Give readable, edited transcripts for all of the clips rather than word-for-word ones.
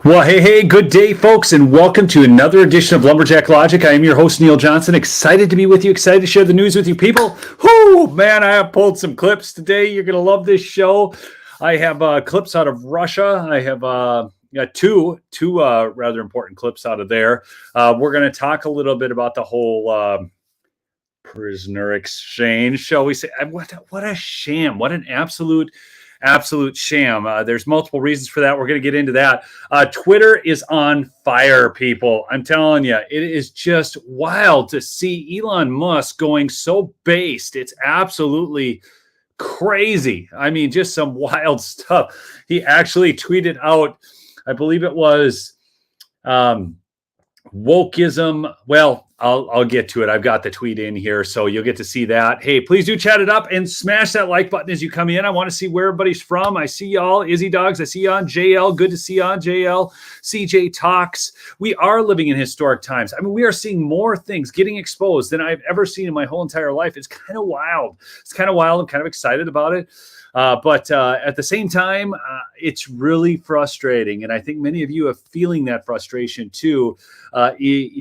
Well, hey, good day, folks, and welcome to another edition of Lumberjack Logic. I am your host, Neil Johnson. Excited to be with you, excited to share the news with you people. Whoo, man, I have pulled some clips today. You're going to love this show. I have clips out of Russia. I have two rather important clips out of there. We're going to talk a little bit about the whole prisoner exchange, shall we say. What a sham. What an absolute sham. There's multiple reasons for that. We're going to get into that. Twitter is on fire, people. I'm telling you, it is just wild to see Elon Musk going so based. It's absolutely crazy. I mean, just some wild stuff. He actually tweeted out, I believe it was wokeism. Well, I'll get to it. I've got the tweet in here, so you'll get to see that. Hey, please do chat it up and smash that like button as you come in. I want to see where everybody's from. I see y'all. Izzy Dogs, I see you on. JL, good to see you on. JL, CJ Talks. We are living in historic times. I mean, we are seeing more things getting exposed than I've ever seen in my whole entire life. It's kind of wild. I'm kind of excited about it. But at the same time, it's really frustrating. And I think many of you are feeling that frustration too,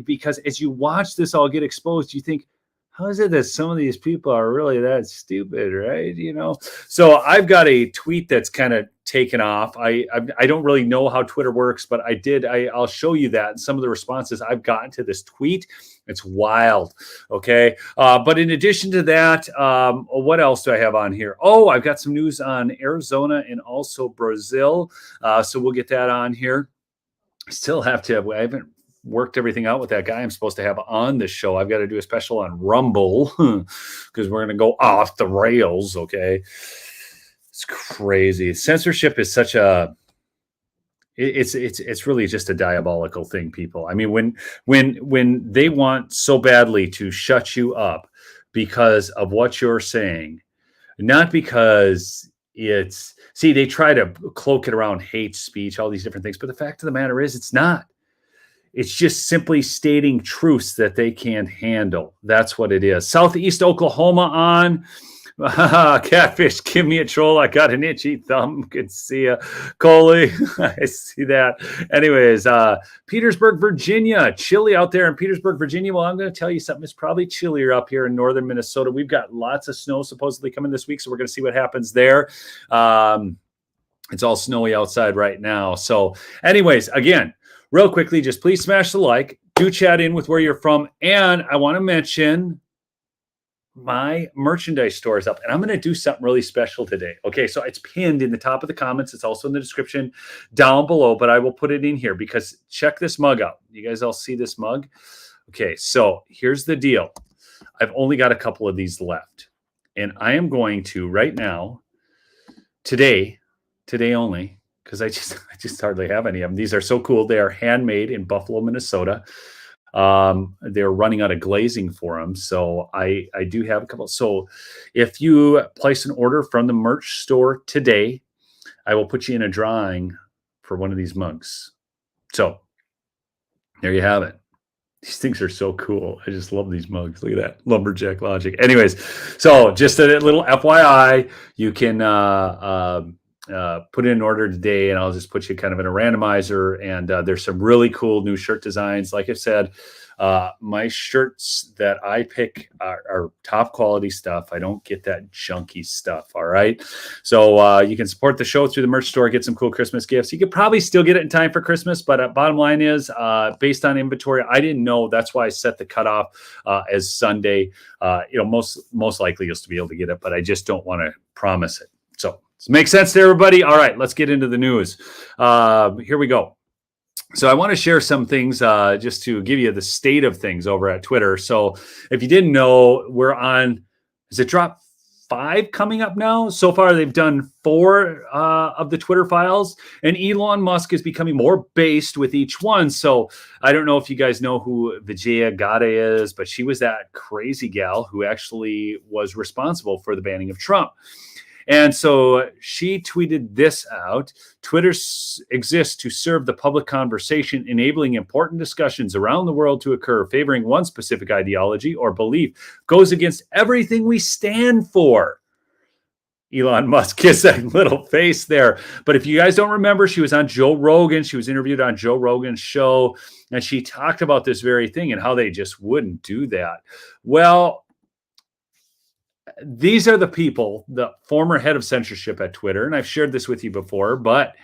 because as you watch this all get exposed, you think, how is it that some of these people are really that stupid, right? You know, so I've got a tweet that's kind of taken off. I don't really know how Twitter works, but I'll show you that and some of the responses I've gotten to this tweet. It's wild. Okay. But in addition to that, what else do I have on here? Oh, I've got some news on Arizona and also Brazil. So we'll get that on here. I haven't worked everything out with that guy I'm supposed to have on the show. I've got to do a special on Rumble because we're going to go off the rails. Okay. It's crazy. Censorship is such a, it's really just a diabolical thing, people. I mean, when they want so badly to shut you up because of what you're saying, not because they try to cloak it around hate speech, all these different things. But the fact of the matter is it's not. It's just simply stating truths that they can't handle. That's what it is. Southeast Oklahoma on. Catfish, give me a troll. I got an itchy thumb. Good to see you, Coley. I see that. Anyways, Petersburg, Virginia. Chilly out there in Petersburg, Virginia. Well, I'm going to tell you something. It's probably chillier up here in northern Minnesota. We've got lots of snow supposedly coming this week, so we're going to see what happens there. It's all snowy outside right now. So anyways, again, real quickly, just please smash the like. Do chat in with where you're from. And I want to mention my merchandise store is up, and I'm going to do something really special today. Okay, so it's pinned in the top of the comments. It's also in the description down below, but I will put it in here because check this mug out. You guys all see this mug? Okay, so here's the deal. I've only got a couple of these left, and I am going to right now, today only, because I just hardly have any of them. These are so cool. They are handmade in Buffalo, Minnesota. They're running out of glazing for them. So I do have a couple. So if you place an order from the merch store today, I will put you in a drawing for one of these mugs. So there you have it. These things are so cool. I just love these mugs. Look at that. Lumberjack Logic. Anyways, so just a little FYI, you can put in an order today, and I'll just put you kind of in a randomizer. And there's some really cool new shirt designs. Like I said, my shirts that I pick are top quality stuff. I don't get that junky stuff. All right. So you can support the show through the merch store, get some cool Christmas gifts. You could probably still get it in time for Christmas, but bottom line is based on inventory, I didn't know. That's why I set the cutoff as Sunday. Most likely you'll still be able to get it, but I just don't want to promise it. So does it make sense to everybody? All right, let's get into the news. Here we go. So I want to share some things just to give you the state of things over at Twitter. So if you didn't know, we're on, is it drop 5 coming up now? So far, they've done 4 of the Twitter files, and Elon Musk is becoming more based with each one. So I don't know if you guys know who Vijaya Gadde is, but she was that crazy gal who actually was responsible for the banning of Trump. And so she tweeted this out. Twitter exists to serve the public conversation, enabling important discussions around the world to occur. Favoring one specific ideology or belief goes against everything we stand for. Elon Musk gets that little face there. But if you guys don't remember, she was on Joe Rogan. She was interviewed on Joe Rogan's show, and she talked about this very thing and how they just wouldn't do that. Well, these are the people, the former head of censorship at Twitter, and I've shared this with you before, but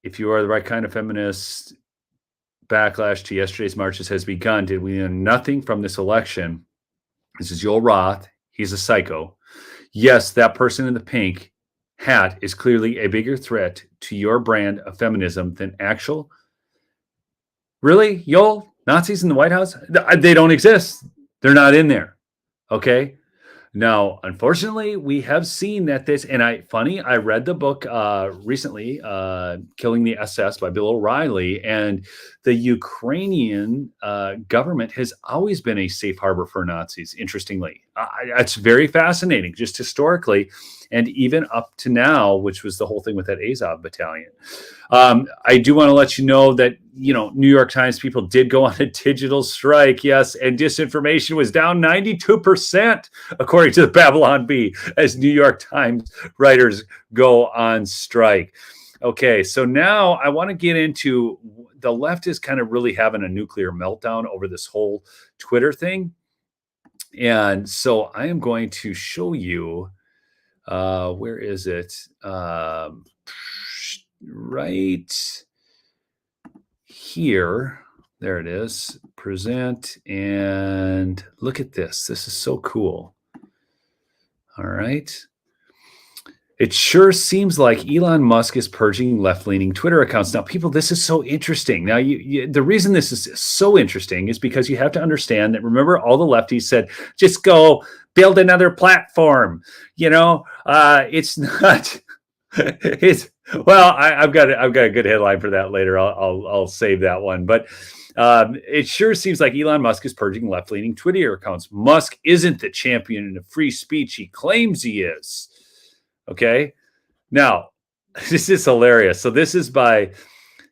if you are the right kind of feminist, backlash to yesterday's marches has begun. Did we learn nothing from this election? This is Joel Roth. He's a psycho. Yes, that person in the pink hat is clearly a bigger threat to your brand of feminism than actual. Really, Joel? Nazis in the White House? They don't exist. They're not in there. Okay? Now, unfortunately, we have seen that this, and I read the book recently, Killing the SS by Bill O'Reilly, and the Ukrainian government has always been a safe harbor for Nazis, interestingly. It's very fascinating, just historically, and even up to now, which was the whole thing with that Azov battalion. I do want to let you know that, New York Times people did go on a digital strike, yes, and disinformation was down 92%, according to the Babylon Bee, as New York Times writers go on strike. Okay, so now I want to get into the left is kind of really having a nuclear meltdown over this whole Twitter thing. And so I am going to show you, where is it? Right here. There it is. Present. And look at this. This is so cool. All right. It sure seems like Elon Musk is purging left-leaning Twitter accounts. Now, people, this is so interesting. Now, the reason this is so interesting is because you have to understand that, remember, all the lefties said, just go build another platform. It's not... I've got a good headline for that later. I'll save that one. But it sure seems like Elon Musk is purging left-leaning Twitter accounts. Musk isn't the champion of free speech he claims he is. Okay. Now, this is hilarious. So this is by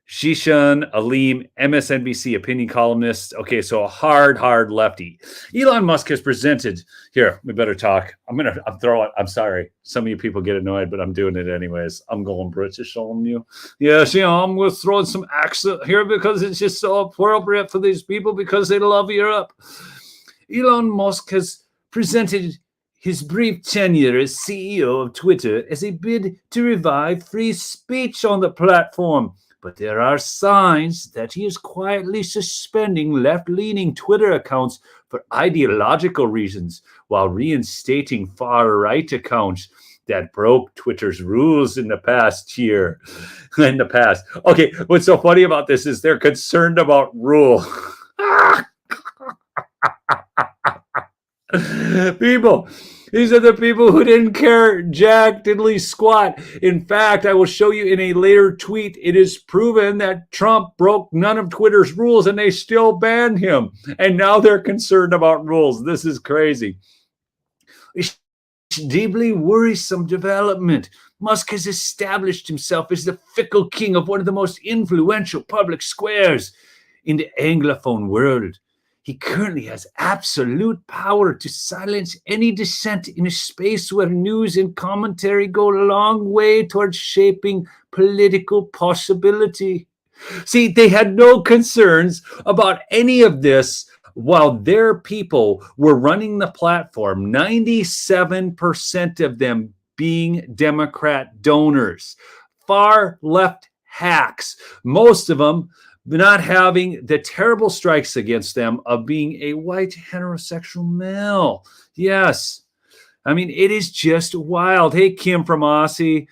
Zhishan Aleem, MSNBC opinion columnist. Okay, so a hard lefty. Elon Musk has presented here. We better talk. I'm sorry. Some of you people get annoyed, but I'm doing it anyways. I'm going British on you. Yes, I'm going to throw in some accent here because it's just so appropriate for these people because they love Europe. Elon Musk has presented his brief tenure as CEO of Twitter as a bid to revive free speech on the platform. But there are signs that he is quietly suspending left-leaning Twitter accounts for ideological reasons while reinstating far-right accounts that broke Twitter's rules in the past year. Okay, what's so funny about this is they're concerned about rule. People, these are the people who didn't care jack diddly squat. In fact, I will show you in a later tweet, it is proven that Trump broke none of Twitter's rules and they still banned him. And now they're concerned about rules. This is crazy. It's deeply worrisome development. Musk has established himself as the fickle king of one of the most influential public squares in the Anglophone world. He currently has absolute power to silence any dissent in a space where news and commentary go a long way towards shaping political possibility. See, they had no concerns about any of this while their people were running the platform, 97% of them being Democrat donors, far left hacks, most of them not having the terrible strikes against them of being a white heterosexual male. Yes. I mean, it is just wild. Hey, Kim from Aussie.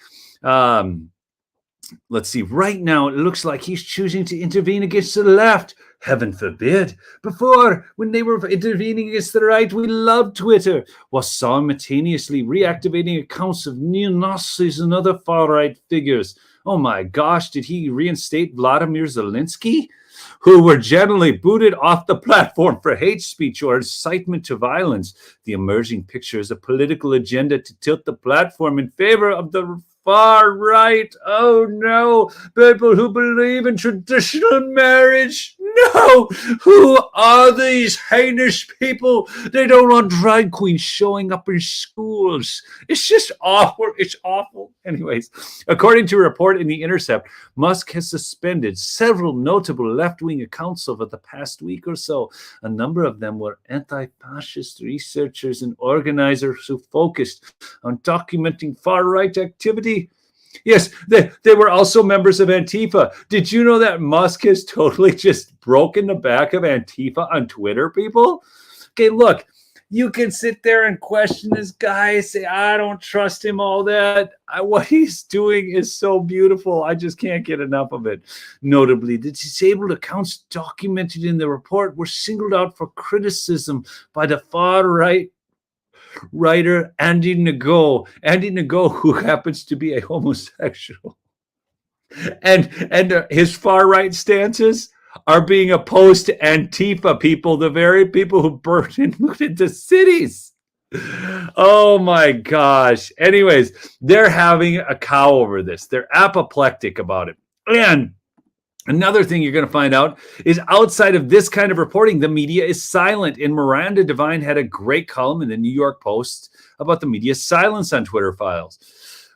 Let's see. Right now, it looks like he's choosing to intervene against the left. Heaven forbid. Before, when they were intervening against the right, we loved Twitter, while simultaneously reactivating accounts of neo-Nazis and other far-right figures. Oh my gosh, did he reinstate Vladimir Zelensky, who were generally booted off the platform for hate speech or incitement to violence? The emerging picture is a political agenda to tilt the platform in favor of the far right. Oh no, people who believe in traditional marriage. no, who are these heinous people? They don't want drag queens showing up in schools. It's just awful. It's awful. Anyways, according to a report in The Intercept, Musk has suspended several notable left-wing accounts over the past week or so. A number of them were anti-fascist researchers and organizers who focused on documenting far-right activity. Yes, they were also members of Antifa. Did you know that Musk has totally just broken the back of Antifa on Twitter, people? Okay, look, you can sit there and question this guy, say, I don't trust him, all that. What he's doing is so beautiful. I just can't get enough of it. Notably, the disabled accounts documented in the report were singled out for criticism by the far-right writer Andy Ngo, who happens to be a homosexual, and his far right stances are being opposed to Antifa people, the very people who burned and looted the cities. Oh my gosh. Anyways, they're having a cow over this. They're apoplectic about it. And another thing you're going to find out is outside of this kind of reporting, the media is silent. And Miranda Devine had a great column in the New York Post about the media's silence on Twitter files.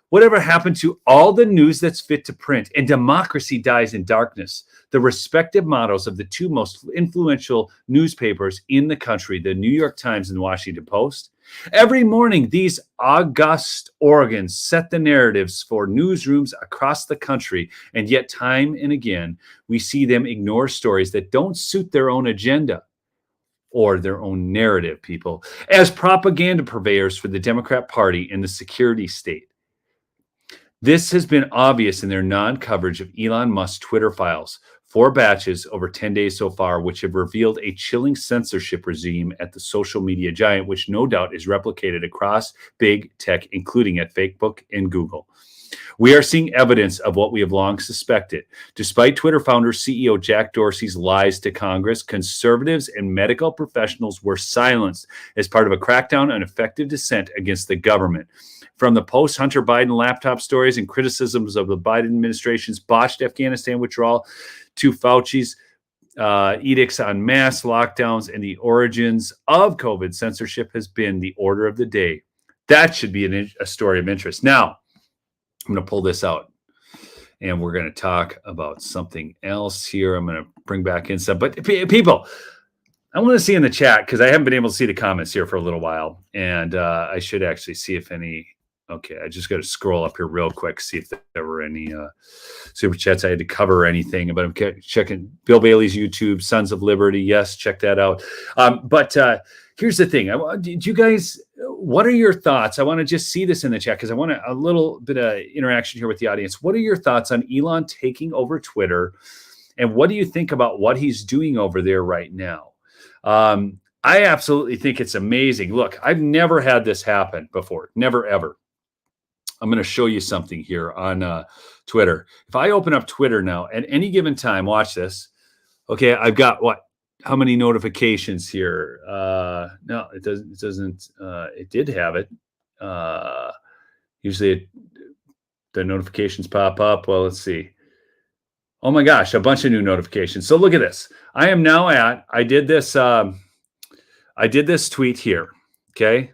Whatever happened to all the news that's fit to print? And democracy dies in darkness. The respective mottos of the two most influential newspapers in the country, the New York Times and the Washington Post. Every morning, these august organs set the narratives for newsrooms across the country, and yet time and again, we see them ignore stories that don't suit their own agenda or their own narrative, people, as propaganda purveyors for the Democrat Party and the security state. This has been obvious in their non-coverage of Elon Musk's Twitter files, 4 batches over 10 days so far, which have revealed a chilling censorship regime at the social media giant, which no doubt is replicated across big tech, including at Facebook and Google. We are seeing evidence of what we have long suspected. Despite Twitter founder CEO Jack Dorsey's lies to Congress, conservatives and medical professionals were silenced as part of a crackdown on effective dissent against the government. From the post-Hunter Biden laptop stories and criticisms of the Biden administration's botched Afghanistan withdrawal to Fauci's edicts on mass lockdowns and the origins of COVID, censorship has been the order of the day. That should be a story of interest. Now, I'm going to pull this out, and we're going to talk about something else here. I'm going to bring back in some. But people, I want to see in the chat, because I haven't been able to see the comments here for a little while, and I should actually see if any. Okay, I just got to scroll up here real quick, see if there were any super chats I had to cover or anything. But I'm checking Bill Bailey's YouTube, Sons of Liberty. Yes, check that out. But here's the thing. You guys, what are your thoughts? I want to just see this in the chat because I want a little bit of interaction here with the audience. What are your thoughts on Elon taking over Twitter? And what do you think about what he's doing over there right now? I absolutely think it's amazing. Look, I've never had this happen before. Never, ever. I'm going to show you something here on Twitter. If I open up Twitter now at any given time, watch this. Okay, I've got what? How many notifications here? No, it doesn't. It did have it. Usually the notifications pop up. Well, let's see. Oh my gosh, a bunch of new notifications. So look at this. I am now I did this tweet here. Okay.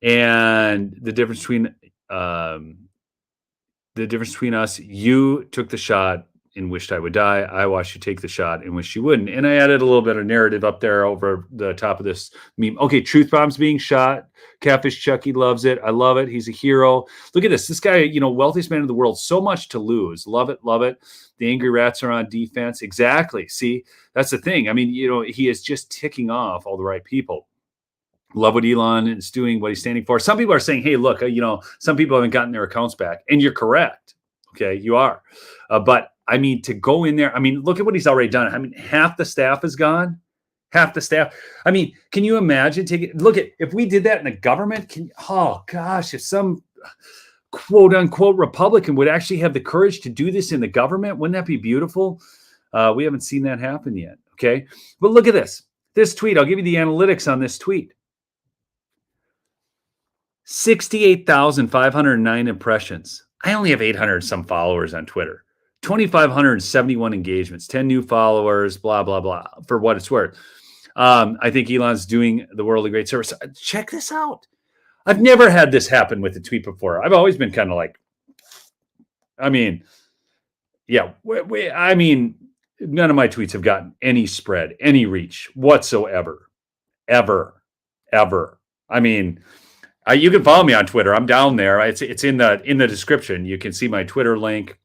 And the difference between us, you took the shot and wished I would die. I watched you take the shot and wish you wouldn't. And I added a little bit of narrative up there over the top of this meme. Okay, Truth Bomb's being shot. Catfish Chucky loves it. I love it. He's a hero. Look at this. This guy, wealthiest man in the world, so much to lose. Love it, love it. The angry rats are on defense. Exactly. See, that's the thing. I mean, he is just ticking off all the right people. Love what Elon is doing, what he's standing for. Some people are saying, hey, look, some people haven't gotten their accounts back. And you're correct. Okay, you are. But I mean, to go in there, I mean, look at what he's already done. I mean, half the staff is gone. Half the staff. I mean, can you imagine if we did that in the government? If some quote unquote Republican would actually have the courage to do this in the government, wouldn't that be beautiful? We haven't seen that happen yet. Okay. But look at this tweet. I'll give you the analytics on this tweet. 68,509 impressions. I only have 800 some followers on Twitter. 2,571 engagements, 10 new followers, blah, blah, blah, for what it's worth. I think Elon's doing the world a great service. Check this out. I've never had this happen with a tweet before. I've always been kind of like, I mean, yeah, I mean, none of my tweets have gotten any spread, any reach whatsoever, ever. I mean, you can follow me on Twitter. I'm down there. It's in the description. You can see my Twitter link.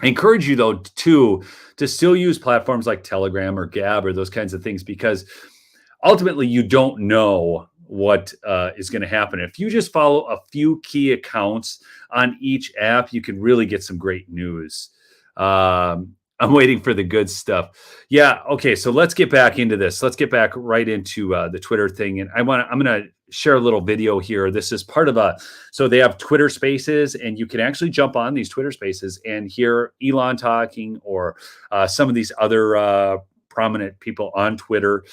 I encourage you, though, to still use platforms like Telegram or Gab or those kinds of things, because ultimately you don't know what is going to happen. If you just follow a few key accounts on each app, you can really get some great news. I'm waiting for the good stuff. Yeah. Okay. So let's get back into this. Let's get back right into the Twitter thing. And I'm going to share a little video here. This is part of so they have Twitter Spaces, and you can actually jump on these Twitter Spaces and hear Elon talking, or some of these other prominent people on Twitter.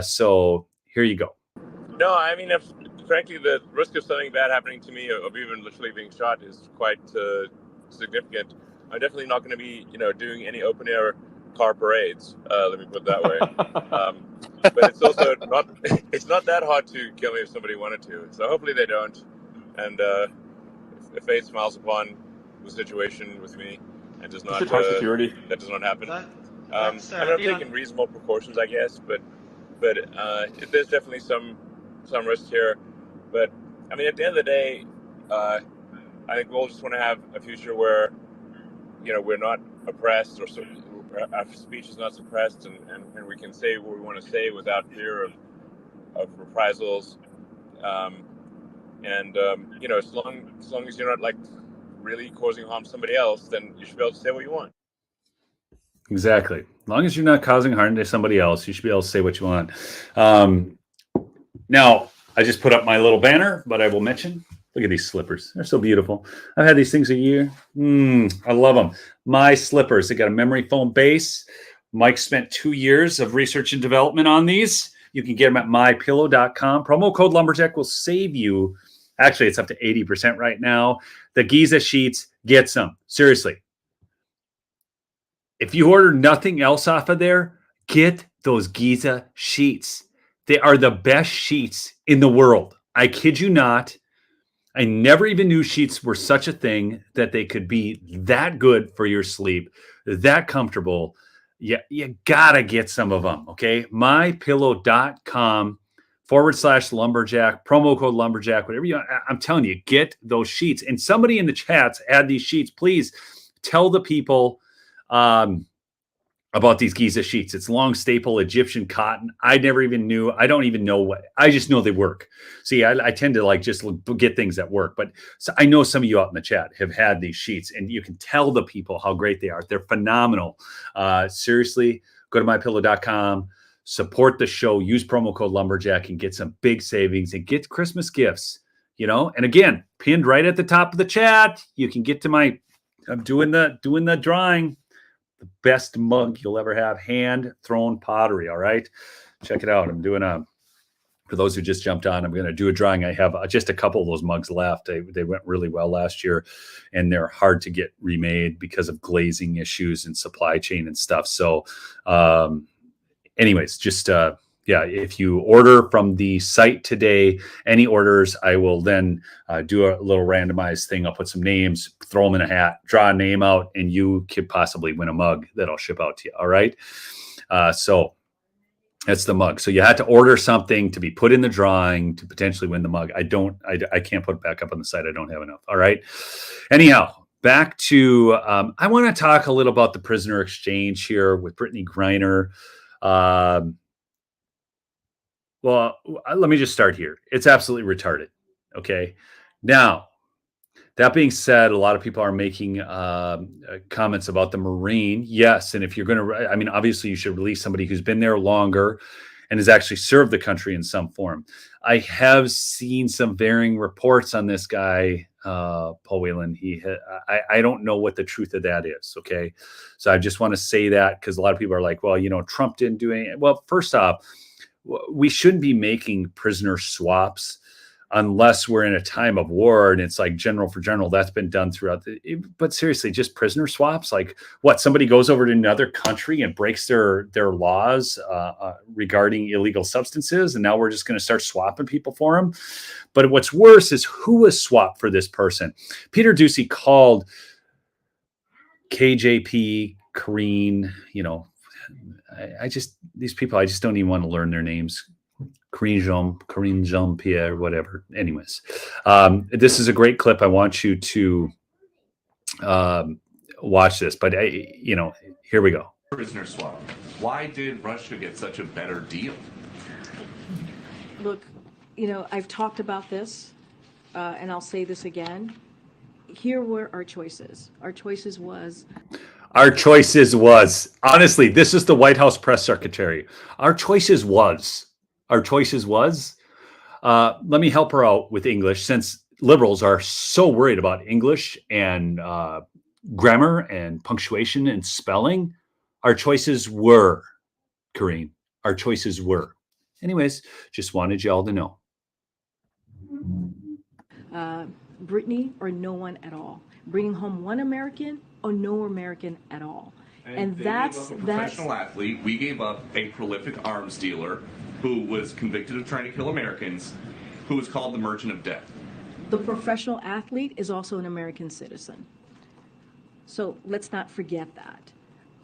So here you go. No, I mean, frankly, the risk of something bad happening to me, of even literally being shot, is quite significant. I'm definitely not going to be, doing any open air car parades. Let me put it that way. But it's also it's not that hard to kill me if somebody wanted to. So hopefully they don't. And if fate smiles upon the situation with me and does not, security. That does not happen. I'm taking reasonable precautions, I guess. But there's definitely some risk here. But I mean, at the end of the day, I think we all just want to have a future where, we're not oppressed, or our speech is not suppressed, and we can say what we want to say without fear of reprisals. As long as you're not like really causing harm to somebody else, then you should be able to say what you want. Exactly. As long as you're not causing harm to somebody else, you should be able to say what you want. Now, I just put up my little banner, but I will mention, look at these slippers. They're so beautiful. I've had these things a year. I love them. My slippers. They got a memory foam base. Mike spent 2 years of research and development on these. You can get them at mypillow.com. Promo code Lumberjack will save you. Actually, it's up to 80% right now. The Giza sheets, get some. Seriously. If you order nothing else off of there, get those Giza sheets. They are the best sheets in the world. I kid you not. I never even knew sheets were such a thing, that they could be that good for your sleep, that comfortable. Yeah, you gotta get some of them, okay? mypillow.com/lumberjack, promo code lumberjack, whatever you want. I'm telling you, get those sheets. And somebody in the chats add these sheets. Please tell the people about these Giza sheets. It's long staple Egyptian cotton. I never even knew. I don't even know what. I just know they work. See, I tend to just get things that work. But so I know some of you out in the chat have had these sheets, and you can tell the people how great they are. They're phenomenal. Seriously, go to mypillow.com, support the show, use promo code Lumberjack, and get some big savings and get Christmas gifts. And again, pinned right at the top of the chat, you can get to I'm doing the drawing. The best mug you'll ever have, hand-thrown pottery, all right? Check it out. I'm doing for those who just jumped on, I'm going to do a drawing. I have just a couple of those mugs left. They went really well last year, and they're hard to get remade because of glazing issues and supply chain and stuff. So anyways, just if you order from the site today, any orders, I will then do a little randomized thing. I'll put some names, throw them in a hat, draw a name out, and you could possibly win a mug that I'll ship out to you. All right. So that's the mug. So you had to order something to be put in the drawing to potentially win the mug. I can't put it back up on the site. I don't have enough. All right. Anyhow, back to, I want to talk a little about the prisoner exchange here with Brittney Griner. Well, let me just start here. It's absolutely retarded. Okay. Now, that being said, a lot of people are making comments about the Marine. Yes. And if you're going to, obviously you should release somebody who's been there longer and has actually served the country in some form. I have seen some varying reports on this guy, Paul Whelan. I don't know what the truth of that is. Okay. So I just want to say that, because a lot of people are like, well, Trump didn't do anything. Well, first off, we shouldn't be making prisoner swaps unless we're in a time of war and it's like general for general. That's been done throughout but seriously, just prisoner swaps. Like what, somebody goes over to another country and breaks their laws regarding illegal substances, and now we're just going to start swapping people for them. But what's worse is who was swapped for this person. Peter Doocy called KJP, Karine, these people, I just don't even want to learn their names. Karine Jean-Pierre, whatever. Anyways, this is a great clip. I want you to watch this, but here we go. Prisoner swap. Why did Russia get such a better deal? Look, I've talked about this, and I'll say this again. Here were our choices. Our choices was, honestly, this is the White House press secretary. Our choices was, let me help her out with English, since liberals are so worried about English and grammar and punctuation and spelling. Our choices were, Karine, our choices were. Anyways, just wanted y'all to know. Brittney or no one at all. Bringing home one American or no American at all. And that's a professional athlete. We gave up a prolific arms dealer who was convicted of trying to kill Americans, who was called the Merchant of Death. The professional athlete is also an American citizen. So let's not forget that.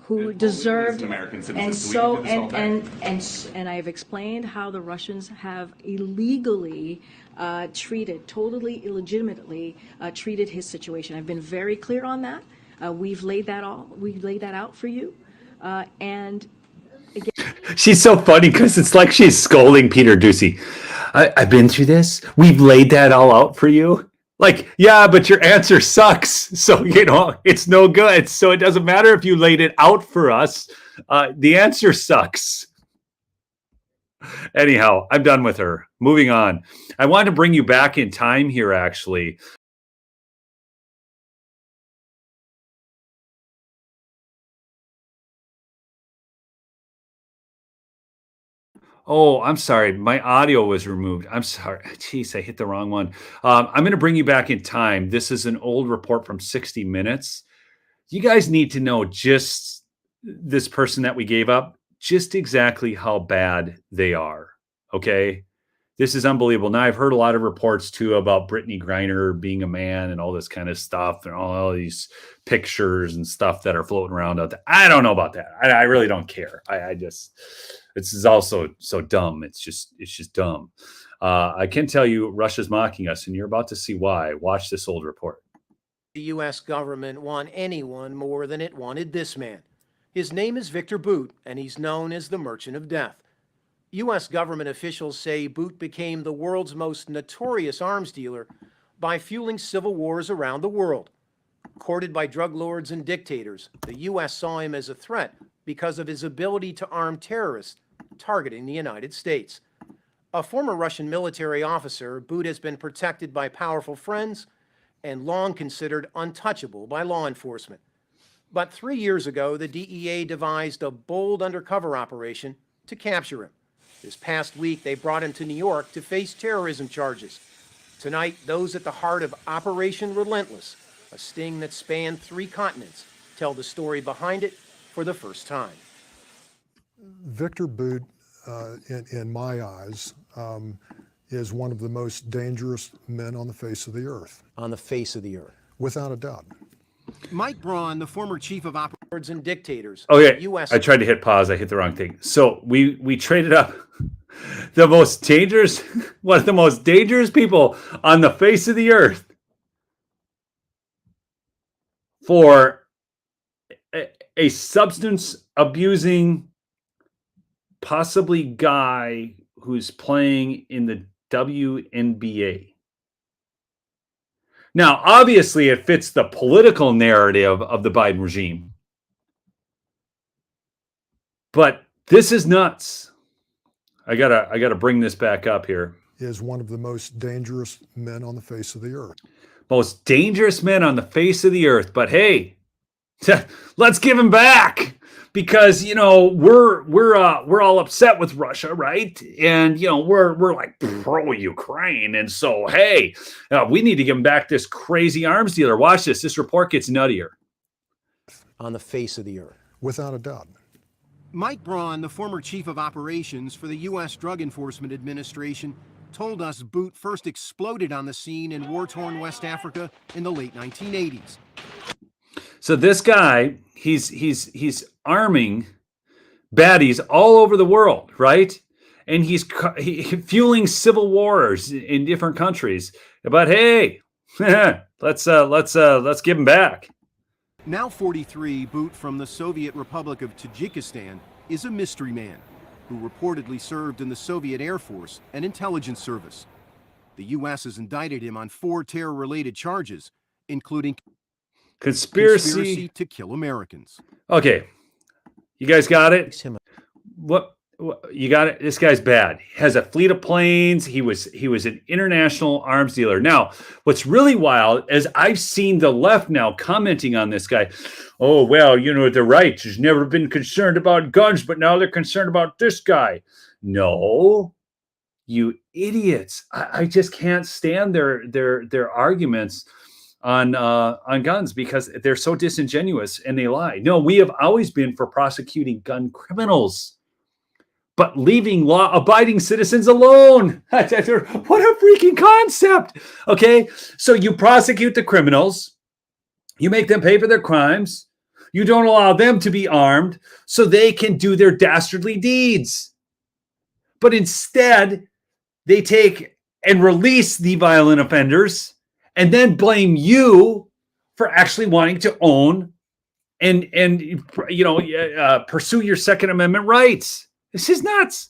Who deserved an American citizen. And so and I have explained how the Russians have illegally totally illegitimately treated his situation. I've been very clear on that. We've laid that out for you. And again, she's so funny because it's like she's scolding Peter Doocy. I've been through this. We've laid that all out for you. Like, yeah, but your answer sucks. So, it's no good. So it doesn't matter if you laid it out for us. The answer sucks. Anyhow, I'm done with her. Moving on. I wanted to bring you back in time here, actually. Oh, I'm sorry. My audio was removed. I'm sorry. Jeez, I hit the wrong one. I'm going to bring you back in time. This is an old report from 60 Minutes. You guys need to know just this person that we gave up, just exactly how bad they are. Okay? This is unbelievable. Now, I've heard a lot of reports, too, about Brittney Griner being a man and all this kind of stuff and all these pictures and stuff that are floating around out there. I don't know about that. I really don't care. This is also so dumb. It's just dumb. I can tell you Russia's mocking us, and you're about to see why. Watch this old report. The U.S. government want anyone more than it wanted this man. His name is Victor Bout, and he's known as the Merchant of Death. U.S. government officials say Bout became the world's most notorious arms dealer by fueling civil wars around the world. Courted by drug lords and dictators, the U.S. saw him as a threat because of his ability to arm terrorists targeting the United States. A former Russian military officer, Bout has been protected by powerful friends and long considered untouchable by law enforcement. But 3 years ago, the DEA devised a bold undercover operation to capture him. This past week, they brought him to New York to face terrorism charges. Tonight, those at the heart of Operation Relentless, a sting that spanned 3 continents, tell the story behind it for the first time. Victor Bout, in my eyes, is one of the most dangerous men on the face of the earth. On the face of the earth. Without a doubt. Mike Braun, the former chief of operations and dictators. Okay, US. I tried to hit pause. I hit the wrong thing. So we traded up the most dangerous, one of the most dangerous people on the face of the earth for a substance abusing, possibly guy who's playing in the WNBA. Now, obviously, it fits the political narrative of the Biden regime. But this is nuts. I gotta bring this back up here. Is one of the most dangerous men on the face of the earth. Most dangerous men on the face of the earth. But hey, let's give him back. because we're all upset with Russia, right? And we're like pro Ukraine, and so hey, we need to give them back this crazy arms dealer. Watch this. This report gets nuttier. On the face of the earth. Without a doubt. Mike Braun, the former chief of operations for the U.S. Drug Enforcement Administration, told us Boot first exploded on the scene in war-torn West Africa in the late 1980s. So this guy, he's arming baddies all over the world, right? And he's fueling civil wars in different countries. But hey, let's give him back. Now 43, Boot from the Soviet Republic of Tajikistan is a mystery man who reportedly served in the Soviet Air Force and Intelligence Service. The U.S. has indicted him on 4 terror-related charges, including conspiracy to kill Americans. Okay, you guys got it? What you got it? This guy's bad. He has a fleet of planes. He was an international arms dealer. Now, what's really wild is I've seen the left now commenting on this guy. Oh, well, the right has never been concerned about guns, but now they're concerned about this guy. No, you idiots. I just can't stand their arguments on guns because they're so disingenuous and they lie. No, we have always been for prosecuting gun criminals, but leaving law-abiding citizens alone. What a freaking concept. Okay, so you prosecute the criminals. You make them pay for their crimes. You don't allow them to be armed so they can do their dastardly deeds. But instead, they take and release the violent offenders and then blame you for actually wanting to own and pursue your Second Amendment rights. This is nuts.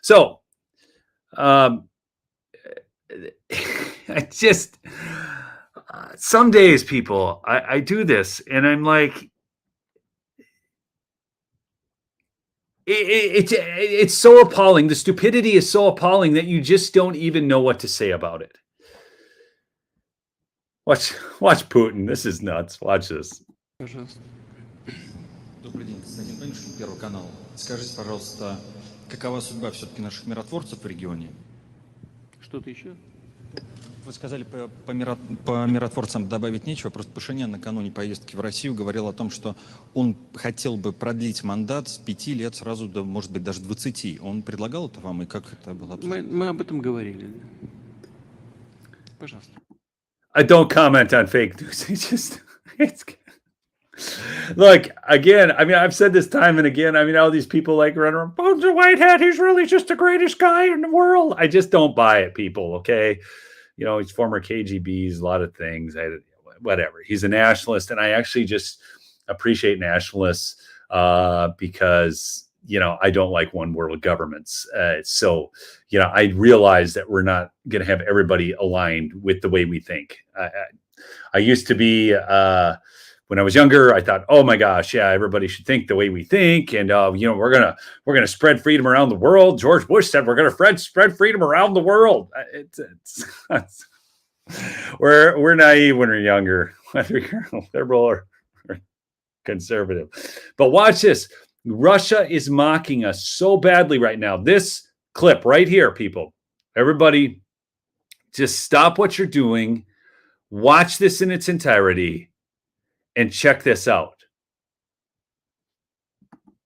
So, I just some days, people, I do this, and I'm like, it's so appalling. The stupidity is so appalling that you just don't even know what to say about it. Watch Putin. This is nuts. Watch this. Добрый день, Константин Панюшкин, Первый канал. Скажите, пожалуйста, какова судьба все-таки наших миротворцев в регионе? Что-то еще? Вы сказали, по миротворцам добавить нечего, просто Пашинян накануне поездки в Россию говорил о том, что он хотел бы продлить мандат с 5 лет сразу до, может быть, даже 20. Он предлагал это вам, и как это было обсуждено? Мы об этом говорили. Пожалуйста. I don't comment on fake news. It's look, again, I mean, I've said this time and again, I mean, all these people like run around, Bones a Whitehead, he's really just the greatest guy in the world. I just don't buy it, people, okay? He's former KGBs, a lot of things, whatever. He's a nationalist, and I actually just appreciate nationalists because, I don't like one world governments. So, I realize that we're not going to have everybody aligned with the way we think. I used to be... when I was younger, I thought, oh my gosh, yeah, everybody should think the way we think, and we're gonna spread freedom around the world. George Bush said we're gonna spread freedom around the world. We're naive when we're younger, whether you're liberal or conservative. But watch this: Russia is mocking us so badly right now. This clip right here, people, everybody, just stop what you're doing, watch this in its entirety. And check this out.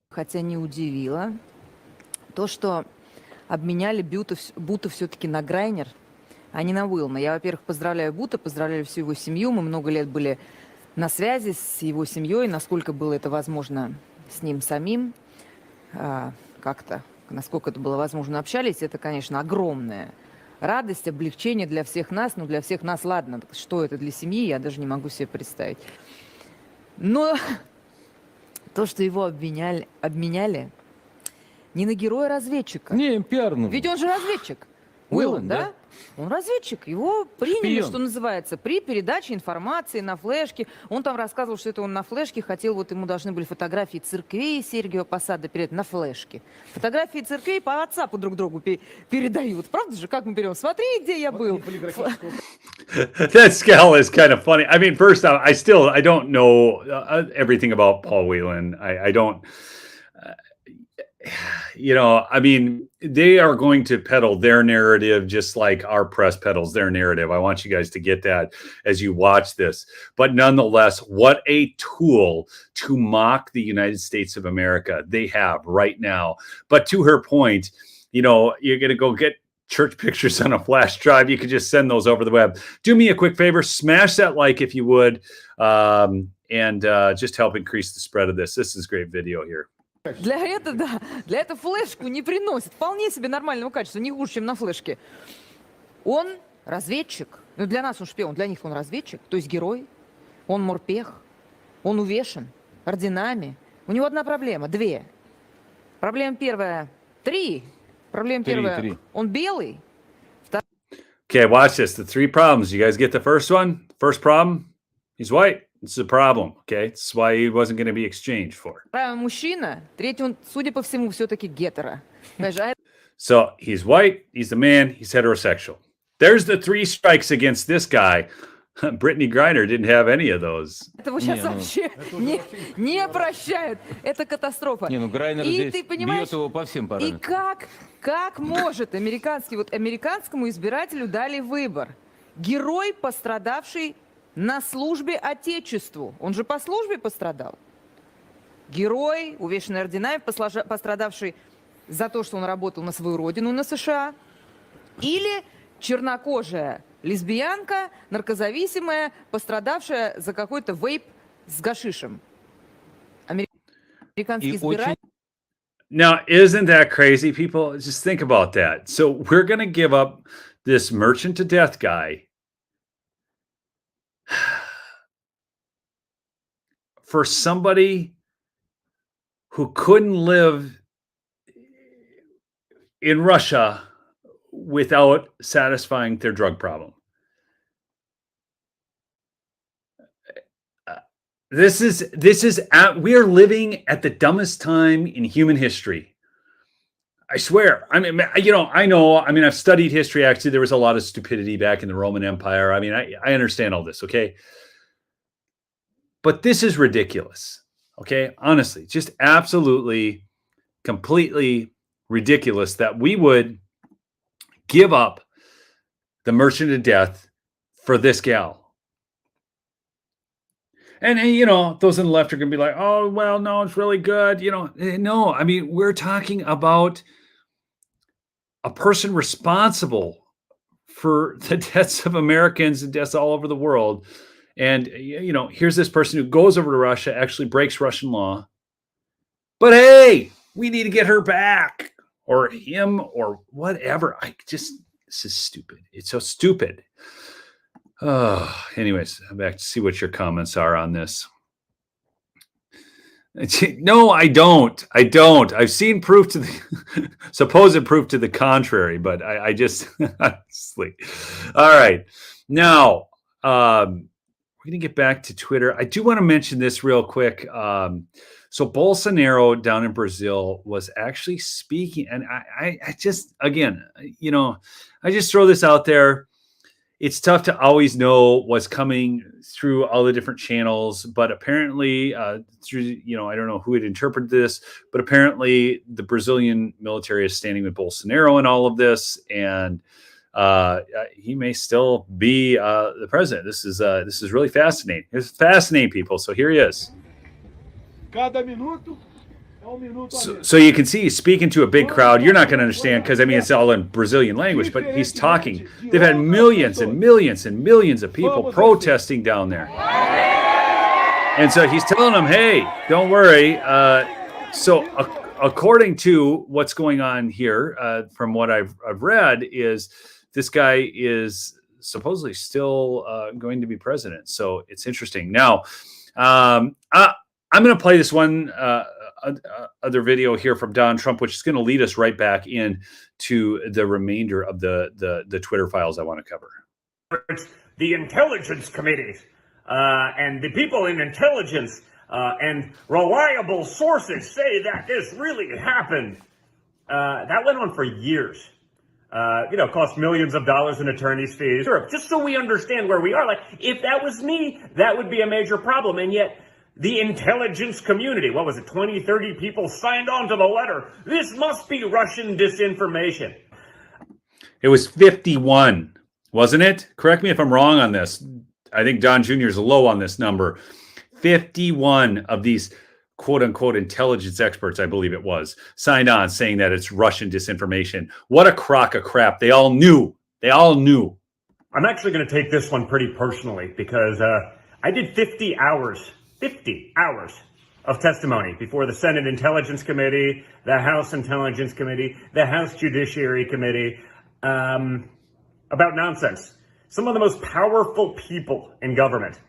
Хотя не удивило то, что обменяли Бута все-таки на Грайнер, а не на Уилма. Я, во-первых, поздравляю Бута, поздравляю всю его семью. Мы много лет были на связи с его семьей, насколько было это возможно с ним самим. Насколько это было возможно, общались. Это, конечно, огромная радость, облегчение для всех нас. Ну, для всех нас, ладно, что это для семьи, я даже не могу себе представить. Но то, что его обменяли не на героя-разведчика. Не, пиарно. Ведь он же разведчик. Уиллан, да? Он разведчик. Его приняли, что называется, при передаче информации на флешке. Он там рассказывал, что это он на флешке хотел, вот ему должны были фотографии церквей Сергио Посада передать на флешке. Фотографии церквей по WhatsApp друг другу передают. Правда же, как мы берем? Смотри, где я был. That scale is kind of funny. I mean, first off, I don't know everything about Paul Whelan. I don't, I mean, they are going to peddle their narrative just like our press peddles their narrative. I want you guys to get that as you watch this. But nonetheless, what a tool to mock the United States of America they have right now. But to her point, you're going to go get church pictures on a flash drive. You could just send those over the web. Do me a quick favor, smash that like if you would, and just help increase the spread of this. This is great video here. Для этого флешку не приносит. Вполне себе нормального качества, не хуже, чем на флешке. Он разведчик. Ну, для нас он шпион, для них он разведчик, то есть герой. Он морпех. Он увешан орденами. У него одна проблема, две. Проблема первая, три. Проблема первая, он белый. Okay, watch this. The three problems. You guys get the first one? First problem, he's white. This is a problem, okay? That's why he wasn't going to be exchanged for. Мужчина. Третий, он, судя по всему, все-таки гетеро. So he's white, he's a man, he's heterosexual. There's the three strikes against this guy. Brittney Griner didn't have any of those. Этого сейчас вообще не прощают. Это катастрофа. Грайнер здесь бьет его по всем параметрам. И как может американскому избирателю дали выбор? Герой, пострадавший на службе Отечеству. Он же по службе пострадал. Герой, увешанный орденами, пострадавший за то, что он работал на свою родину, на США. Или чернокожая лесбиянка, наркозависимая, пострадавшая за какой-то вейп с гашишем. Американский избиратель. Now, isn't that crazy, people? Just think about that. So we're going to give up this merchant to death guy for somebody who couldn't live in Russia without satisfying their drug problem. We are living at the dumbest time in human history. I swear. I mean, I've studied history. Actually, there was a lot of stupidity back in the Roman Empire. I mean, I understand all this. Okay. But this is ridiculous. Okay. Honestly, just absolutely, completely ridiculous that we would give up the merchant of death for this gal. And those on the left are going to be like, oh, well, no, it's really good. No, I mean, we're talking about a person responsible for the deaths of Americans and deaths all over the world. And, here's this person who goes over to Russia, actually breaks Russian law. But hey, we need to get her back, or him, or whatever. This is stupid. It's so stupid. Anyways, I'm back to see what your comments are on this. No, I don't. I've seen proof to the supposed proof to the contrary, but I just honestly. All right. Now, we're going to get back to Twitter. I do want to mention this real quick. So Bolsonaro down in Brazil was actually speaking, and I just, again, I just throw this out there. It's tough to always know what's coming through all the different channels, but apparently through, I don't know who had interpreted this, but apparently the Brazilian military is standing with Bolsonaro in all of this, and he may still be the president. This is really fascinating. It's fascinating, people. So here he is. So you can see he's speaking to a big crowd. You're not going to understand because, it's all in Brazilian language, but he's talking. They've had millions and millions and millions of people protesting down there. And so he's telling them, hey, don't worry. So according to what's going on here, from what I've read, is this guy is supposedly still going to be president. So it's interesting. Now, I'm going to play this one other video here from Donald Trump, which is going to lead us right back in to the remainder of the Twitter files I want to cover. The intelligence committees and the people in intelligence and reliable sources say that this really happened. That went on for years. cost millions of dollars in attorney's fees. Sure, just so we understand where we are. Like, if that was me, that would be a major problem. And yet, the intelligence community, what was it, 20, 30 people signed on to the letter. This must be Russian disinformation. It was 51, wasn't it? Correct me if I'm wrong on this. I think Don Jr. is low on this number. 51 of these quote-unquote intelligence experts, I believe it was, signed on saying that it's Russian disinformation. What a crock of crap. They all knew. They all knew. I'm actually going to take this one pretty personally because I did 50 hours of testimony before the Senate Intelligence Committee, the House Intelligence Committee, the House Judiciary Committee, about nonsense. Some of the most powerful people in government,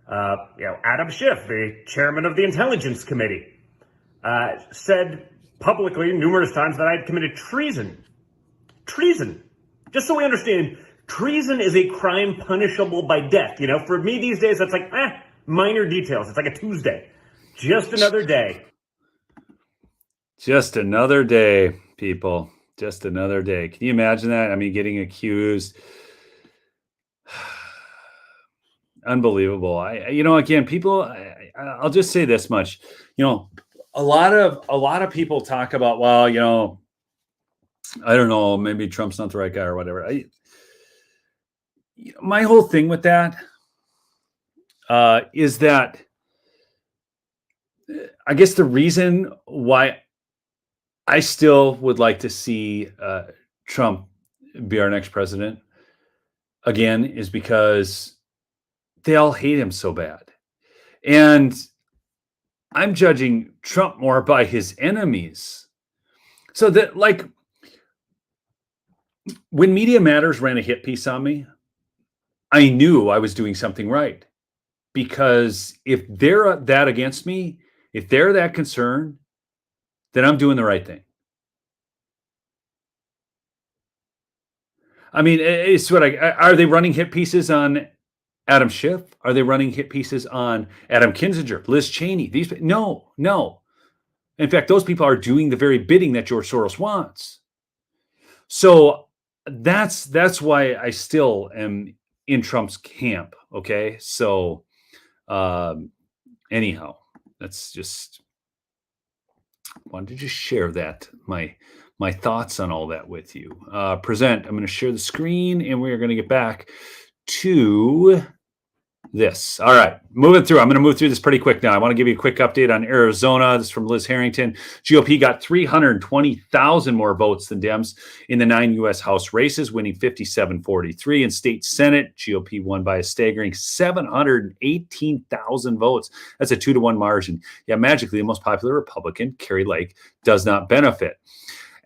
Adam Schiff, the chairman of the Intelligence Committee, said publicly numerous times that I had committed treason. Treason. Just so we understand, treason is a crime punishable by death. For me these days, that's like, minor details. It's like a Tuesday. Just another day. Just another day, people. Just another day. Can you imagine that? I mean, getting accused. Unbelievable. Again, people, I'll just say this much. A lot of people talk about, well, I don't know, maybe Trump's not the right guy or whatever. My whole thing with that is that I guess the reason why I still would like to see Trump be our next president again is because they all hate him so bad. And I'm judging Trump more by his enemies. So that, like, when Media Matters ran a hit piece on me, I knew I was doing something right. Because if they're that against me, if they're that concerned, then I'm doing the right thing. I mean, it's what are they running hit pieces on Adam Schiff? Are they running hit pieces on Adam Kinzinger, Liz Cheney? No. In fact, those people are doing the very bidding that George Soros wants. So that's why I still am in Trump's camp. Okay, so anyhow, that's just wanted to just share that my thoughts on all that with you. I'm going to share the screen, and we're going to get back to this. All right, moving through. I'm going to move through this pretty quick now. I want to give you a quick update on Arizona. This is from Liz Harrington. GOP got 320,000 more votes than Dems in the 9 U.S. House races, winning 57-43. In state Senate, GOP won by a staggering 718,000 votes. That's a 2-to-1 margin. Yeah, magically, the most popular Republican, Kari Lake, does not benefit.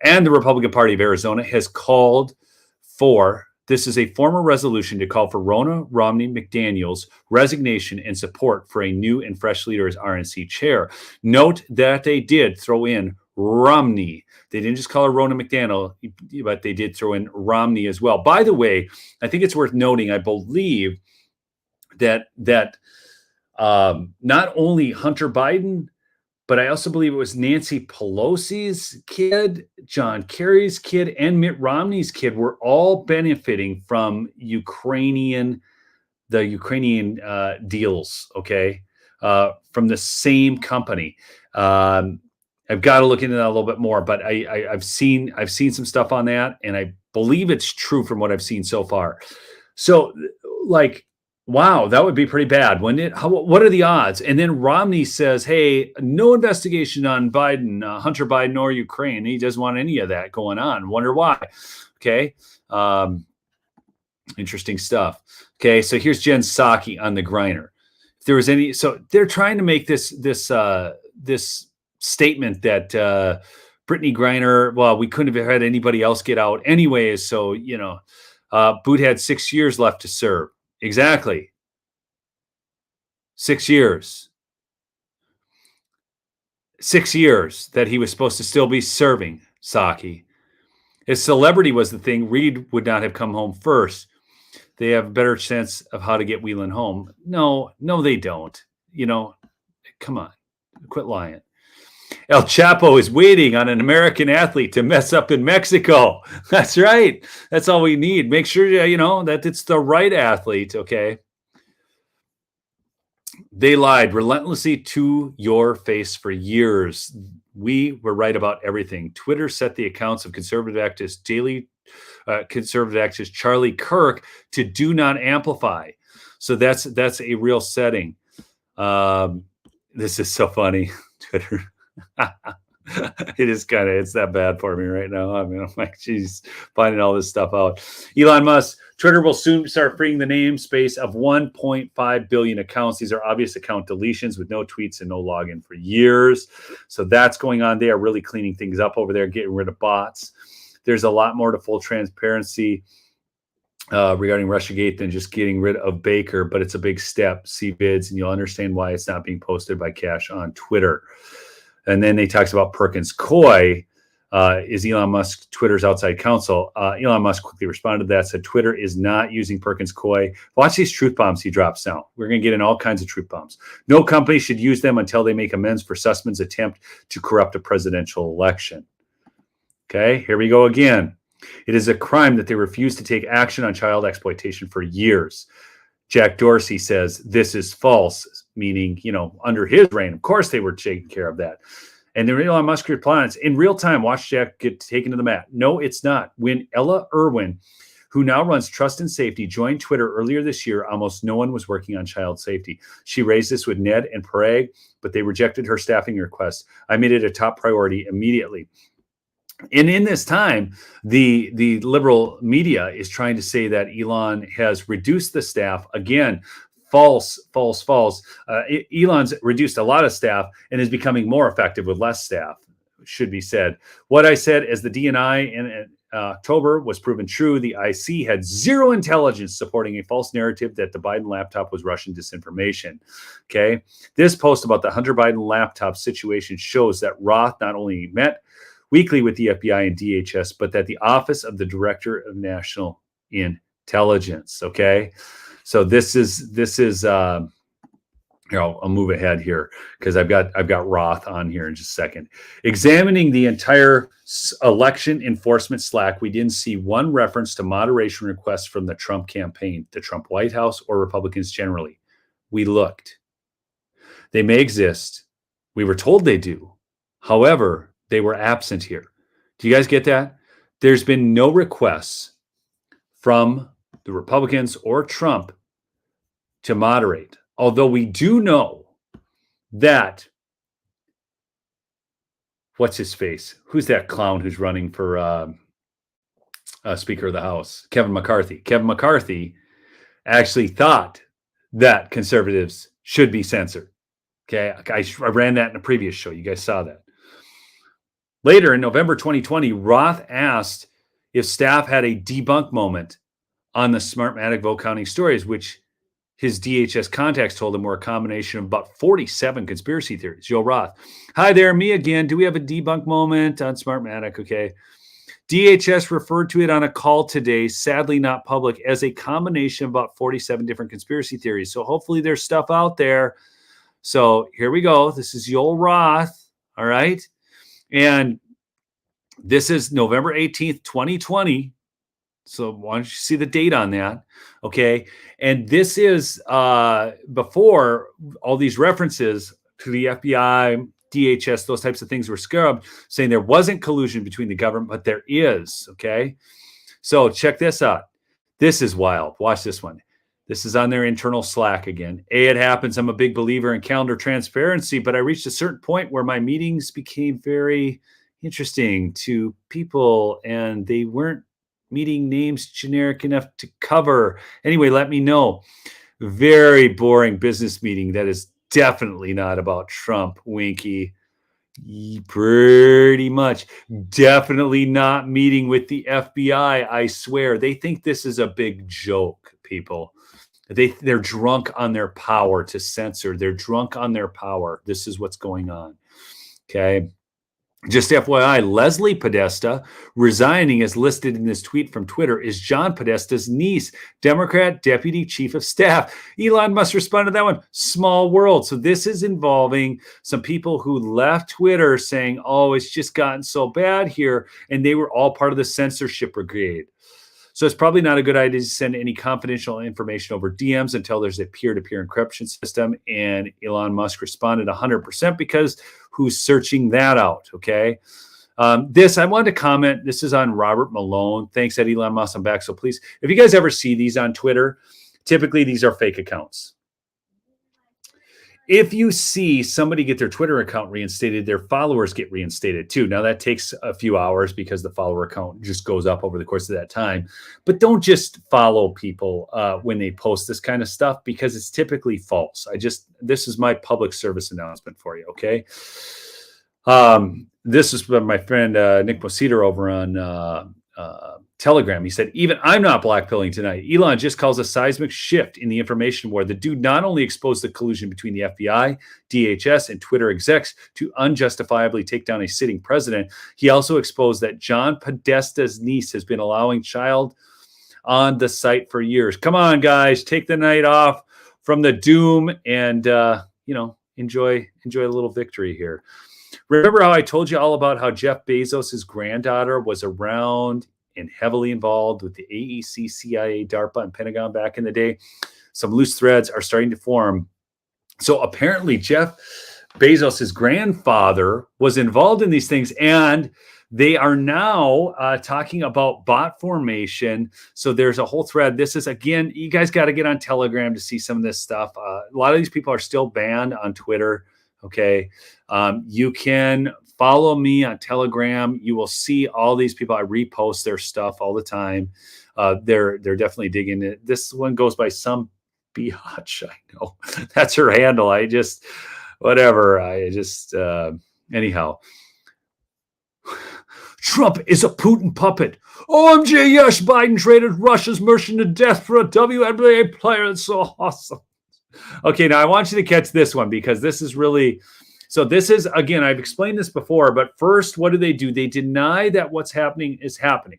And the Republican Party of Arizona has called for this is a formal resolution to call for Ronna Romney McDaniel's resignation and support for a new and fresh leader as RNC chair. Note that they did throw in Romney. They didn't just call her Ronna McDaniel, but they did throw in Romney as well. By the way, I think it's worth noting, I believe that not only Hunter Biden, but I also believe it was Nancy Pelosi's kid, John Kerry's kid, and Mitt Romney's kid were all benefiting from the Ukrainian deals, okay, from the same company. I've got to look into that a little bit more, but I've seen some stuff on that, and I believe it's true from what I've seen so far. So, like, wow, that would be pretty bad, wouldn't it? What are the odds? And then Romney says, hey, no investigation on Biden, Hunter Biden or Ukraine. He doesn't want any of that going on. Wonder why. Okay. Interesting stuff. Okay. So here's Jen Psaki on the Griner. If there was any, so they're trying to make this statement that Brittney Griner, well, we couldn't have had anybody else get out anyways. So, Boot had 6 years left to serve. Exactly. 6 years. 6 years that he was supposed to still be serving, Psaki. If celebrity was the thing, Reed would not have come home first. They have a better sense of how to get Whelan home. No, they don't. Come on. Quit lying. El Chapo is waiting on an American athlete to mess up in Mexico. That's right. That's all we need. Make sure, that it's the right athlete, okay? They lied relentlessly to your face for years. We were right about everything. Twitter set the accounts of conservative activist Charlie Kirk to do not amplify. So that's a real setting. This is so funny. Twitter. It's that bad for me right now. I mean, I'm like, geez, finding all this stuff out. Elon Musk, Twitter will soon start freeing the namespace of 1.5 billion accounts. These are obvious account deletions with no tweets and no login for years. So that's going on. They are really cleaning things up over there, getting rid of bots. There's a lot more to full transparency regarding Russiagate than just getting rid of Baker, but it's a big step. See vids, and you'll understand why it's not being posted by Cash on Twitter. And then they talks about Perkins Coie is Elon Musk Twitter's outside counsel. Elon Musk quickly responded to that, said Twitter is not using Perkins Coie. Watch these truth bombs he drops now. We're going to get in all kinds of truth bombs. No company should use them until they make amends for Sussman's attempt to corrupt a presidential election. Okay, here we go again. It is a crime that they refuse to take action on child exploitation for years. Jack Dorsey says this is false, meaning, under his reign, of course they were taking care of that. And then Elon Musk replies, in real time, watch Jack get taken to the mat. No, it's not. When Ella Irwin, who now runs Trust and Safety, joined Twitter earlier this year, almost no one was working on child safety. She raised this with Ned and Parag, but they rejected her staffing request. I made it a top priority immediately. And in this time, the liberal media is trying to say that Elon has reduced the staff. Again, false. Elon's reduced a lot of staff and is becoming more effective with less staff, should be said. What I said as the DNI in October was proven true. The IC had zero intelligence supporting a false narrative that the Biden laptop was Russian disinformation. Okay. This post about the Hunter Biden laptop situation shows that Roth not only met weekly with the FBI and DHS, but that the Office of the Director of National Intelligence. Okay. So this is I'll move ahead here because I've got Roth on here in just a second. Examining the entire election enforcement Slack, we didn't see one reference to moderation requests from the Trump campaign, the Trump White House, or Republicans generally. We looked. They may exist. We were told they do. However, they were absent here. Do you guys get that? There's been no requests from the Republicans or Trump to moderate. Although we do know that, what's his face? Who's that clown who's running for Speaker of the House? Kevin McCarthy. Kevin McCarthy actually thought that conservatives should be censored. Okay, I ran that in a previous show. You guys saw that. Later in November 2020, Roth asked if staff had a debunk moment on the Smartmatic vote counting stories, which his DHS contacts told him were a combination of about 47 conspiracy theories. Joe Roth. Hi there, me again. Do we have a debunk moment on Smartmatic? Okay. DHS referred to it on a call today, sadly not public, as a combination of about 47 different conspiracy theories. So hopefully there's stuff out there. So here we go. This is Joel Roth. All right. And this is November 18th, 2020. So why don't you see the date on that? Okay. And this is before all these references to the FBI, DHS, those types of things were scrubbed, saying there wasn't collusion between the government, but there is. Okay. So check this out. This is wild. Watch this one. This is on their internal Slack again. It happens. I'm a big believer in calendar transparency, but I reached a certain point where my meetings became very interesting to people and they weren't meeting names generic enough to cover. Anyway, let me know. Very boring business meeting that is definitely not about Trump, Winky. Pretty much. Definitely not meeting with the FBI, I swear. They think this is a big joke, people. They're drunk on their power to censor. They're drunk on their power. This is what's going on. Okay. Just FYI, Leslie Podesta, resigning as listed in this tweet from Twitter, is John Podesta's niece, Democrat Deputy Chief of Staff. Elon Musk responded to that one. Small world. So this is involving some people who left Twitter saying, oh, it's just gotten so bad here. And they were all part of the censorship brigade. So it's probably not a good idea to send any confidential information over DMs until there's a peer-to-peer encryption system. And Elon Musk responded 100% because who's searching that out, okay? This, I wanted to comment. This is on Robert Malone. Thanks, at Elon Musk. I'm back. So please, if you guys ever see these on Twitter, typically these are fake accounts. If you see somebody get their Twitter account reinstated, their followers get reinstated too. Now that takes a few hours because the follower account just goes up over the course of that time. But don't just follow people when they post this kind of stuff because it's typically false. This is my public service announcement for you, okay? This is from my friend Nick Mositer over on Telegram. He said, even I'm not blackpilling tonight. Elon just calls a seismic shift in the information war. The dude not only exposed the collusion between the FBI, DHS, and Twitter execs to unjustifiably take down a sitting president, he also exposed that John Podesta's niece has been allowing child on the site for years. Come on, guys, take the night off from the doom and, enjoy a little victory here. Remember how I told you all about how Jeff Bezos' granddaughter was around and heavily involved with the AEC, CIA, DARPA, and Pentagon back in the day? Some loose threads are starting to form. So apparently Jeff Bezos' grandfather was involved in these things, and they are now talking about bot formation. So there's a whole thread. This is, again, you guys got to get on Telegram to see some of this stuff. A lot of these people are still banned on Twitter. Okay. You can follow me on Telegram. You will see all these people. I repost their stuff all the time. They're definitely digging it. This one goes by some biatch. I know that's her handle. Anyhow. Trump is a Putin puppet. OMG, yes, Biden traded Russia's merchant to death for a WNBA player. It's so awesome. Okay, now I want you to catch this one because this is really... So this is, again, I've explained this before, but first, what do? They deny that what's happening is happening.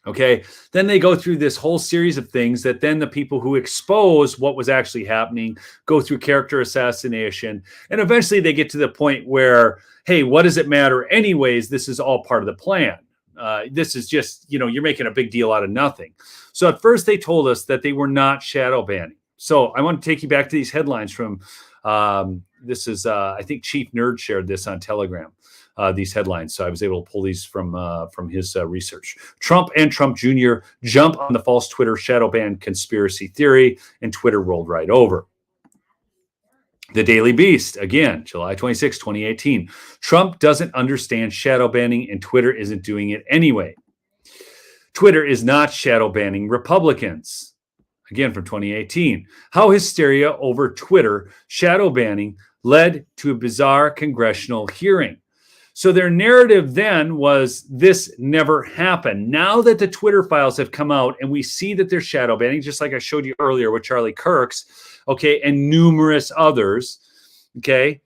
Okay, then they go through this whole series of things that then the people who expose what was actually happening go through character assassination. And eventually they get to the point where, hey, what does it matter anyways? This is all part of the plan. This is just, you're making a big deal out of nothing. So at first they told us that they were not shadow banning. So I want to take you back to these headlines from... this is, I think Chief Nerd shared this on Telegram, these headlines. So I was able to pull these from his research. Trump and Trump Jr. jump on the false Twitter shadow ban conspiracy theory, and Twitter rolled right over. The Daily Beast, again, July 26, 2018. Trump doesn't understand shadow banning, and Twitter isn't doing it anyway. Twitter is not shadow banning Republicans. Again, from 2018, how hysteria over Twitter shadow banning led to a bizarre congressional hearing. So their narrative then was this never happened. Now that the Twitter files have come out and we see that they're shadow banning, just like I showed you earlier with Charlie Kirk's, okay, and numerous others, okay,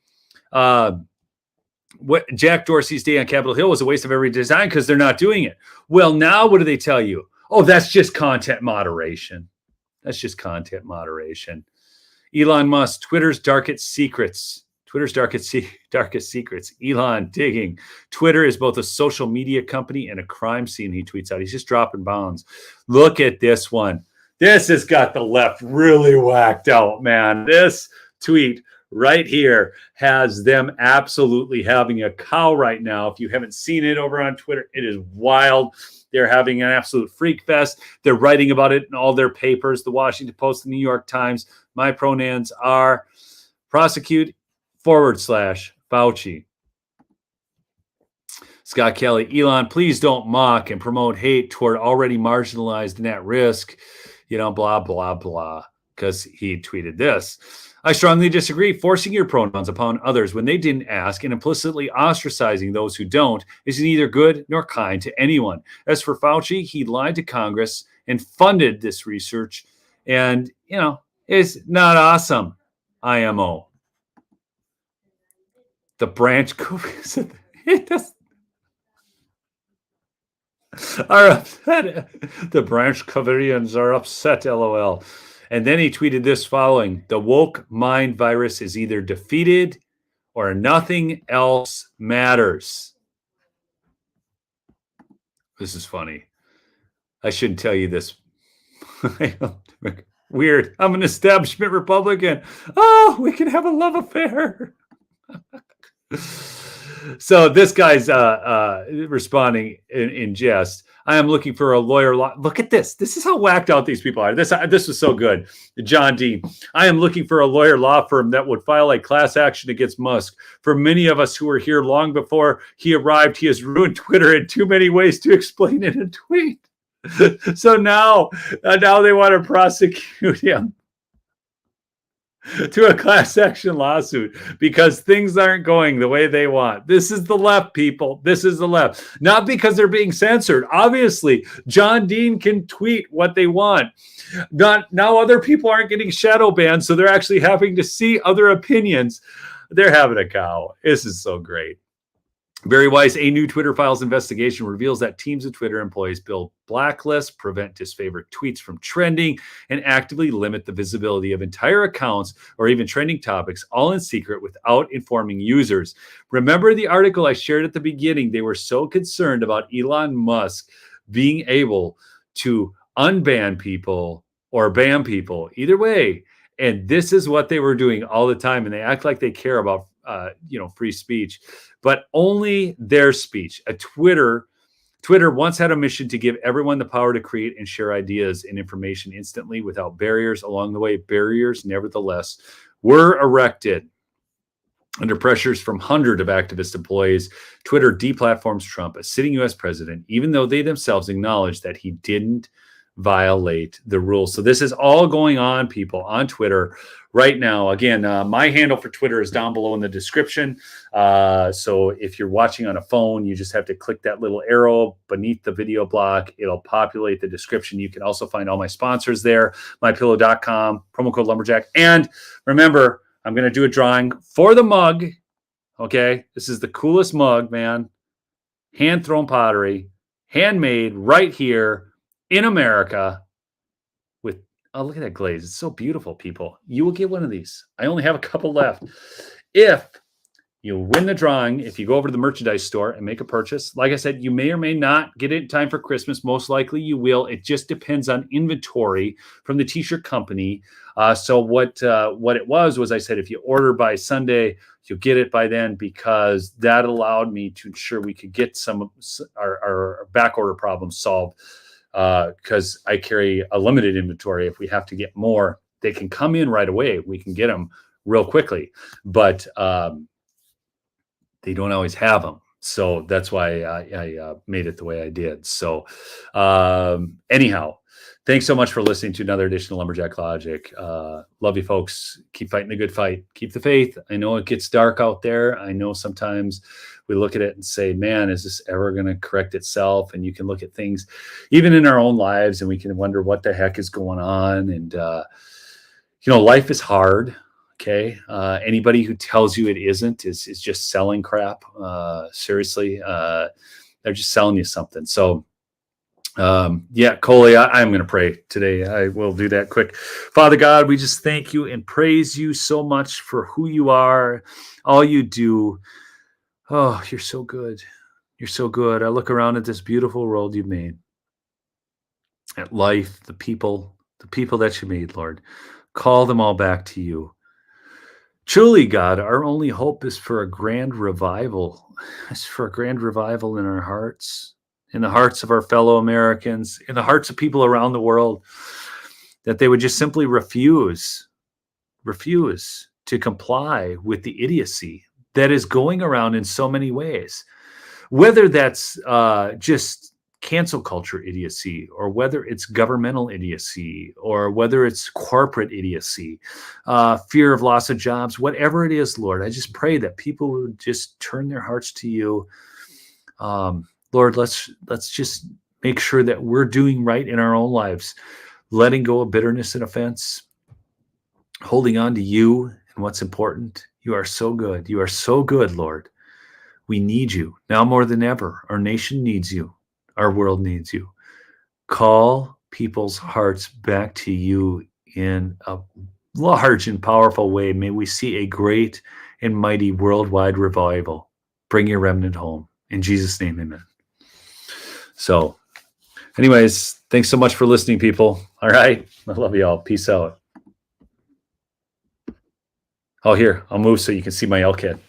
what Jack Dorsey's day on Capitol Hill was a waste of every design because they're not doing it. Well, now what do they tell you? Oh, that's just content moderation. That's just content moderation. Elon Musk, Twitter's darkest secrets. Elon digging. Twitter is both a social media company and a crime scene, he tweets out. He's just dropping bombs. Look at this one. This has got the left really whacked out, man. This tweet right here has them absolutely having a cow right now. If you haven't seen it over on Twitter, it is wild. They're having an absolute freak fest. They're writing about it in all their papers, the Washington Post, the New York Times. My pronouns are prosecute /Fauci. Scott Kelly, Elon, please don't mock and promote hate toward already marginalized and at risk, blah, blah, blah, because he tweeted this. I strongly disagree. Forcing your pronouns upon others when they didn't ask and implicitly ostracizing those who don't is neither good nor kind to anyone. As for Fauci, he lied to Congress and funded this research. And, it's not awesome, IMO. The branch It does. Are upset. The Branch Covidians are upset, LOL. And then he tweeted this following: the woke mind virus is either defeated or nothing else matters. This is funny. I shouldn't tell you this. Weird. I'm an establishment Republican. Oh, we can have a love affair. So this guy's responding in jest. I am looking for a lawyer. Look at this. This is how whacked out these people are. This was so good. John Dean. I am looking for a lawyer law firm that would file a class action against Musk. For many of us who were here long before he arrived, he has ruined Twitter in too many ways to explain in a tweet. So now they want to prosecute him to a class action lawsuit because things aren't going the way they want. This is the left, people. This is the left. Not because they're being censored. Obviously, John Dean can tweet what they want. Now other people aren't getting shadow banned, so they're actually having to see other opinions. They're having a cow. This is so great. Barry Weiss, a new Twitter Files investigation reveals that teams of Twitter employees build blacklists, prevent disfavored tweets from trending, and actively limit the visibility of entire accounts or even trending topics, all in secret without informing users. Remember the article I shared at the beginning? They were so concerned about Elon Musk being able to unban people or ban people, either way. And this is what they were doing all the time. And they act like they care about free speech, but only their speech. Twitter once had a mission to give everyone the power to create and share ideas and information instantly without barriers along the way. Barriers, nevertheless, were erected. Under pressures from hundreds of activist employees, Twitter deplatforms Trump, a sitting U.S. president, even though they themselves acknowledge that he didn't violate the rules. So this is all going on, people, on Twitter right now. Again, my handle for Twitter is down below in the description. So if you're watching on a phone, you just have to click that little arrow beneath the video block. It'll populate the description. You can also find all my sponsors there, mypillow.com, promo code Lumberjack. And remember, I'm going to do a drawing for the mug. Okay. This is the coolest mug, man. Hand-thrown pottery, handmade right here in America with, oh, look at that glaze. It's so beautiful, people. You will get one of these. I only have a couple left. If you win the drawing, if you go over to the merchandise store and make a purchase, like I said, you may or may not get it in time for Christmas. Most likely you will. It just depends on inventory from the t-shirt company. So what it was I said, if you order by Sunday, you'll get it by then, because that allowed me to ensure we could get some our back order problems solved. Because I carry a limited inventory. If we have to get more, they can come in right away. We can get them real quickly, but they don't always have them. So that's why I made it the way I did. So anyhow, thanks so much for listening to another edition of Lumberjack Logic. Love you folks. Keep fighting the good fight. Keep the faith. I know it gets dark out there. I know sometimes we look at it and say, man, is this ever going to correct itself? And you can look at things even in our own lives and we can wonder what the heck is going on. And, life is hard. Okay. Anybody who tells you it isn't is just selling crap. Seriously. They're just selling you something. So, Coley, I'm going to pray today. I will do that quick. Father God, we just thank you and praise you so much for who you are, all you do. Oh, you're so good. You're so good. I look around at this beautiful world you've made, at life, the people that you made, Lord. Call them all back to you. Truly, God, our only hope is for a grand revival. It's for a grand revival in our hearts, in the hearts of our fellow Americans, in the hearts of people around the world, that they would just simply refuse to comply with the idiocy that is going around in so many ways, whether that's just cancel culture idiocy, or whether it's governmental idiocy, or whether it's corporate idiocy, fear of loss of jobs, whatever it is, Lord. I just pray that people would just turn their hearts to you. Lord, let's just make sure that we're doing right in our own lives, letting go of bitterness and offense, holding on to you and what's important. You are so good. You are so good, Lord. We need you now more than ever. Our nation needs you. Our world needs you. Call people's hearts back to you in a large and powerful way. May we see a great and mighty worldwide revival. Bring your remnant home. In Jesus' name, amen. So, anyways, thanks so much for listening, people. All right. I love you all. Peace out. Oh, here, I'll move so you can see my elk head.